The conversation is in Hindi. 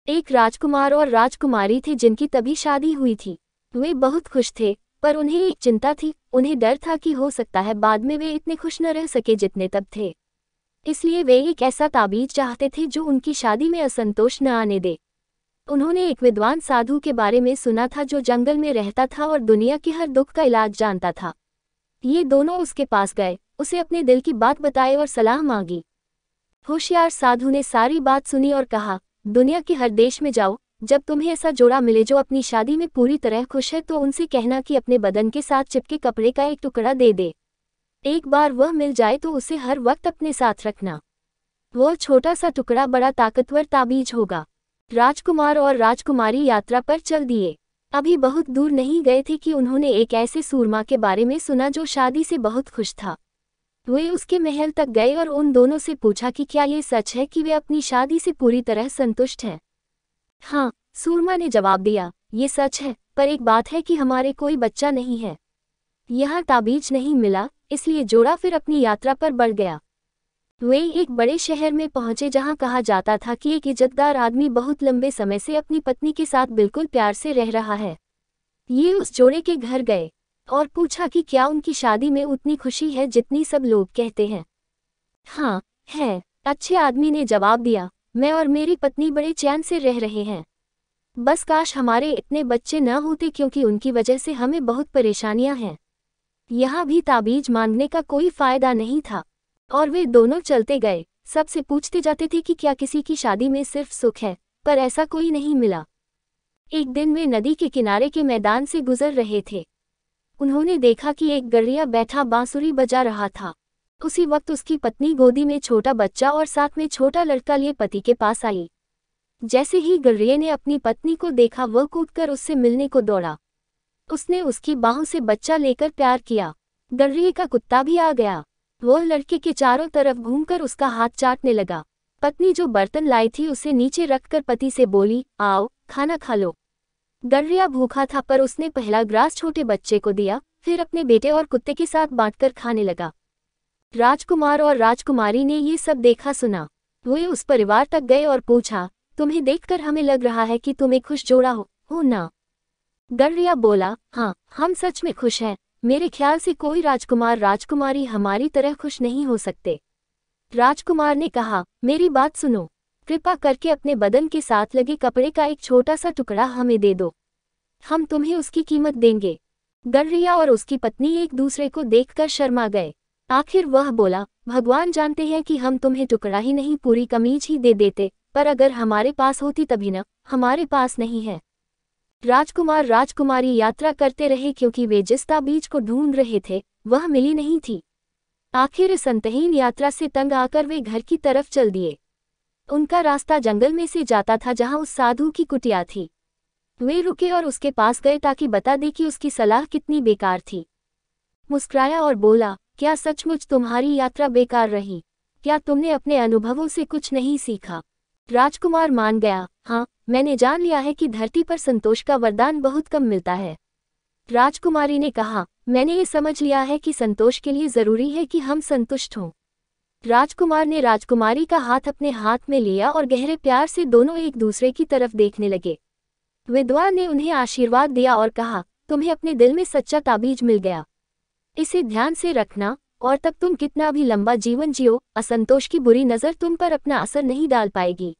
एक राजकुमार और राजकुमारी थे जिनकी तभी शादी हुई थी। वे बहुत खुश थे, पर उन्हें एक चिंता थी। उन्हें डर था कि हो सकता है बाद में वे इतने खुश न रह सके जितने तब थे। इसलिए वे एक ऐसा ताबीज चाहते थे जो उनकी शादी में असंतोष न आने दे। उन्होंने एक विद्वान साधु के बारे में सुना था जो जंगल में रहता था और दुनिया के हर दुख का इलाज जानता था। ये दोनों उसके पास गए, उसे अपने दिल की बात बताई और सलाह मांगी। होशियार साधु ने सारी बात सुनी और कहा, दुनिया के हर देश में जाओ, जब तुम्हें ऐसा जोड़ा मिले जो अपनी शादी में पूरी तरह खुश है तो उनसे कहना कि अपने बदन के साथ चिपके कपड़े का एक टुकड़ा दे दे। एक बार वह मिल जाए तो उसे हर वक्त अपने साथ रखना। वह छोटा सा टुकड़ा बड़ा ताकतवर ताबीज होगा। राजकुमार और राजकुमारी यात्रा पर चल दिए। अभी बहुत दूर नहीं गए थे कि उन्होंने एक ऐसे सूरमा के बारे में सुना जो शादी से बहुत खुश था। वे उसके महल तक गए और उन दोनों से पूछा कि क्या ये सच है कि वे अपनी शादी से पूरी तरह संतुष्ट हैं। हाँ, सूरमा ने जवाब दिया, ये सच है, पर एक बात है कि हमारे कोई बच्चा नहीं है। यहाँ ताबीज नहीं मिला, इसलिए जोड़ा फिर अपनी यात्रा पर बढ़ गया। वे एक बड़े शहर में पहुंचे जहां कहा जाता था कि एक इज्जतदार आदमी बहुत लंबे समय से अपनी पत्नी के साथ बिल्कुल प्यार से रह रहा है। ये उस जोड़े के घर गए और पूछा कि क्या उनकी शादी में उतनी खुशी है जितनी सब लोग कहते हैं। हाँ, है, अच्छे आदमी ने जवाब दिया, मैं और मेरी पत्नी बड़े चैन से रह रहे हैं। बस काश हमारे इतने बच्चे न होते क्योंकि उनकी वजह से हमें बहुत परेशानियां हैं। यहाँ भी ताबीज मांगने का कोई फायदा नहीं था और वे दोनों चलते गए। सबसे पूछते जाते थे कि क्या किसी की शादी में सिर्फ सुख है, पर ऐसा कोई नहीं मिला। एक दिन वे नदी के किनारे के मैदान से गुजर रहे थे। उन्होंने देखा कि एक गड़रिया बैठा बांसुरी बजा रहा था। उसी वक्त उसकी पत्नी गोदी में छोटा बच्चा और साथ में छोटा लड़का लिए पति के पास आई। जैसे ही गड़रिये ने अपनी पत्नी को देखा वह कूदकर उससे मिलने को दौड़ा। उसने उसकी बाहों से बच्चा लेकर प्यार किया। गड़रिये का कुत्ता भी आ गया। वह लड़के के चारों तरफ घूमकर उसका हाथ चाटने लगा। पत्नी जो बर्तन लाई थी उसे नीचे रखकर पति से बोली, आओ खाना खा लो। गड़रिया भूखा था पर उसने पहला ग्रास छोटे बच्चे को दिया, फिर अपने बेटे और कुत्ते के साथ बांटकर खाने लगा। राजकुमार और राजकुमारी ने ये सब देखा सुना। वे उस परिवार तक गए और पूछा, तुम्हें देखकर हमें लग रहा है कि तुम एक खुश जोड़ा हो ना? गड़रिया बोला, हाँ, हम सच में खुश हैं। मेरे ख्याल से कोई राजकुमार राजकुमारी हमारी तरह खुश नहीं हो सकते। राजकुमार ने कहा, मेरी बात सुनो, कृपा करके अपने बदन के साथ लगे कपड़े का एक छोटा सा टुकड़ा हमें दे दो, हम तुम्हें उसकी कीमत देंगे। गड़रिया और उसकी पत्नी एक दूसरे को देखकर शर्मा गए। आखिर वह बोला, भगवान जानते हैं कि हम तुम्हें टुकड़ा ही नहीं पूरी कमीज ही दे देते, पर अगर हमारे पास होती तभी न, हमारे पास नहीं है। राजकुमार राजकुमारी यात्रा करते रहे क्योंकि वे जिस ताबीज को ढूंढ रहे थे वह मिली नहीं थी। आखिर इस अंतहीन यात्रा से तंग आकर वे घर की तरफ चल दिए। उनका रास्ता जंगल में से जाता था जहां उस साधु की कुटिया थी। वे रुके और उसके पास गए ताकि बता दे कि उसकी सलाह कितनी बेकार थी। मुस्कुराया और बोला, क्या सचमुच तुम्हारी यात्रा बेकार रही? क्या तुमने अपने अनुभवों से कुछ नहीं सीखा? राजकुमार मान गया, हाँ, मैंने जान लिया है कि धरती पर संतोष का वरदान बहुत कम मिलता है। राजकुमारी ने कहा, मैंने ये समझ लिया है कि संतोष के लिए जरूरी है कि हम संतुष्ट हों। राजकुमार ने राजकुमारी का हाथ अपने हाथ में लिया और गहरे प्यार से दोनों एक दूसरे की तरफ देखने लगे। विद्वान ने उन्हें आशीर्वाद दिया और कहा, तुम्हें अपने दिल में सच्चा ताबीज मिल गया। इसे ध्यान से रखना और तब तुम कितना भी लंबा जीवन जियो, असंतोष की बुरी नज़र तुम पर अपना असर नहीं डाल पाएगी।